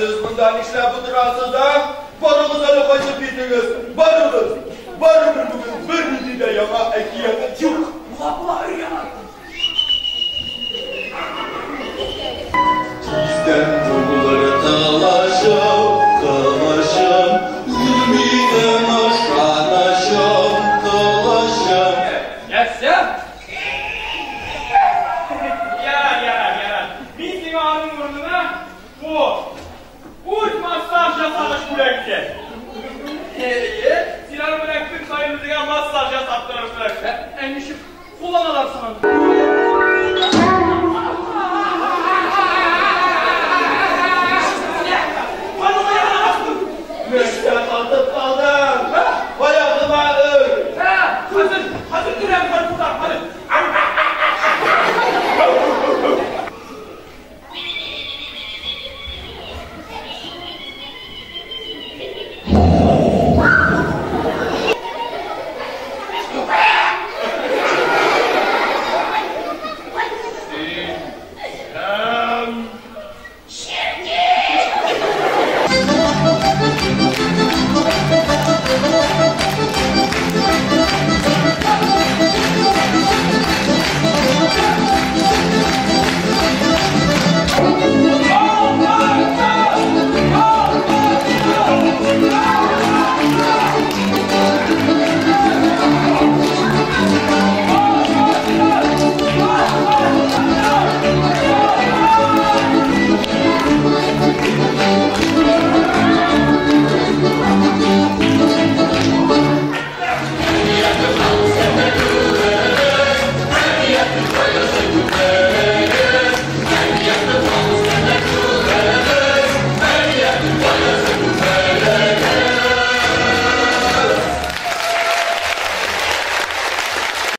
siz bundan işler buturasız da barımıza koşup gittiniz. Barımız bugün birini de yana ikiye çık. Vallahi ya. Bizden bulguları talaşam, ümiden aşkanaşam, talaşam. Yes. Yarar. Biz limanın burnuna bu uç masaj yasamış bıraktı. Sinan bıraktık sayımızda masaj yasaktırır bıraktı. Endişip kullanalar sanırım.